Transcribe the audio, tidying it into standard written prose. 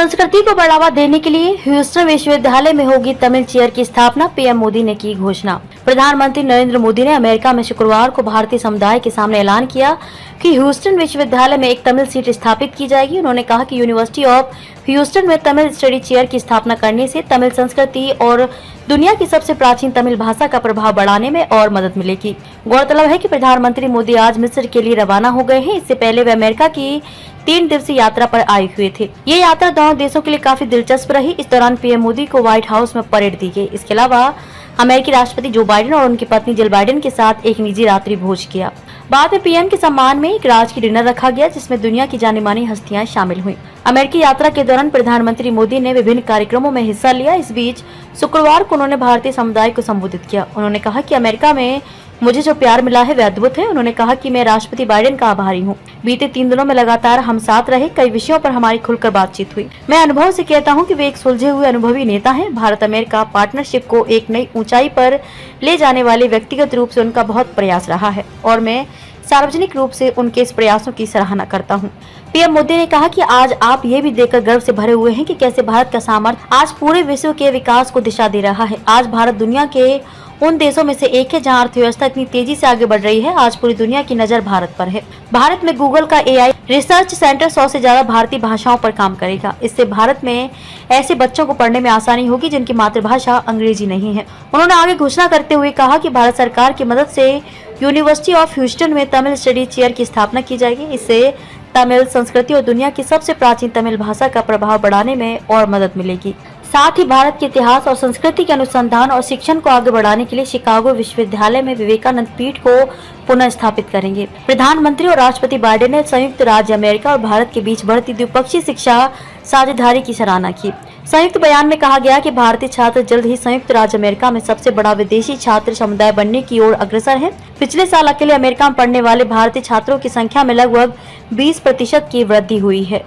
संस्कृति को बढ़ावा देने के लिए ह्यूस्टन विश्वविद्यालय में होगी तमिल चेयर की स्थापना, पीएम मोदी ने की घोषणा। प्रधानमंत्री नरेंद्र मोदी ने अमेरिका में शुक्रवार को भारतीय समुदाय के सामने ऐलान किया कि ह्यूस्टन विश्वविद्यालय में एक तमिल सीट स्थापित की जाएगी। उन्होंने कहा कि यूनिवर्सिटी ऑफ ह्यूस्टन में तमिल स्टडी चेयर की स्थापना करने से तमिल संस्कृति और दुनिया की सबसे प्राचीन तमिल भाषा का प्रभाव बढ़ाने में और मदद मिलेगी। गौरतलब है कि प्रधानमंत्री मोदी आज मिस्र के लिए रवाना हो गए हैं। इससे पहले वे अमेरिका की 3 दिवसीय यात्रा पर आए हुए थे। ये यात्रा दोनों देशों के लिए काफी दिलचस्प रही। इस दौरान पीएम मोदी को व्हाइट हाउस में परेड दी गई। इसके अलावा अमेरिकी राष्ट्रपति जो बाइडेन और उनकी पत्नी जिल बाइडेन के साथ एक निजी रात्रि भोज किया। बाद में पीएम के सम्मान में एक राजकीय डिनर रखा गया, जिसमें दुनिया की जानी मानी हस्तियां शामिल हुईं। अमेरिकी यात्रा के दौरान प्रधानमंत्री मोदी ने विभिन्न कार्यक्रमों में हिस्सा लिया। इस बीच शुक्रवार को उन्होंने भारतीय समुदाय को संबोधित किया। उन्होंने कहा कि अमेरिका में मुझे जो प्यार मिला है वह अद्भुत है। उन्होंने कहा कि मैं राष्ट्रपति बाइडेन का आभारी हूँ। बीते 3 दिनों में लगातार हम साथ रहे, कई विषयों पर हमारी खुलकर बातचीत हुई। मैं अनुभव से कहता हूँ कि वे एक सुलझे हुए अनुभवी नेता हैं। भारत अमेरिका पार्टनरशिप को एक नई ऊंचाई पर ले जाने वाले व्यक्तिगत रूप से उनका बहुत प्रयास रहा है और मैं सार्वजनिक रूप से उनके इस प्रयासों की सराहना करता हूं। पीएम मोदी ने कहा कि आज आप ये भी देखकर गर्व से भरे हुए हैं कि कैसे भारत का सामर्थ्य आज पूरे विश्व के विकास को दिशा दे रहा है। आज भारत दुनिया के उन देशों में से एक है जहां अर्थव्यवस्था इतनी तेजी से आगे बढ़ रही है। आज पूरी दुनिया की नजर भारत पर है। भारत में गूगल का एआई रिसर्च सेंटर 100 से ज्यादा भारतीय भाषाओं पर काम करेगा। इससे भारत में ऐसे बच्चों को पढ़ने में आसानी होगी जिनकी मातृभाषा अंग्रेजी नहीं है। उन्होंने आगे घोषणा करते हुए कहा कि भारत सरकार की मदद से यूनिवर्सिटी ऑफ ह्यूस्टन में तमिल स्टडी चेयर की स्थापना की जाएगी। इससे तमिल संस्कृति और दुनिया की सबसे प्राचीन तमिल भाषा का प्रभाव बढ़ाने में और मदद मिलेगी। साथ ही भारत के इतिहास और संस्कृति के अनुसंधान और शिक्षण को आगे बढ़ाने के लिए शिकागो विश्वविद्यालय में विवेकानंद पीठ को पुनः स्थापित करेंगे। प्रधानमंत्री और राष्ट्रपति बाइडेन ने संयुक्त राज्य अमेरिका और भारत के बीच बढ़ती द्विपक्षीय शिक्षा साझेदारी की सराहना की। संयुक्त बयान में कहा गया कि भारतीय छात्र जल्द ही संयुक्त राज्य अमेरिका में सबसे बड़ा विदेशी छात्र समुदाय बनने की ओर अग्रसर है। पिछले साल अकेले अमेरिका में पढ़ने वाले भारतीय छात्रों की संख्या में लगभग 20% की वृद्धि हुई है।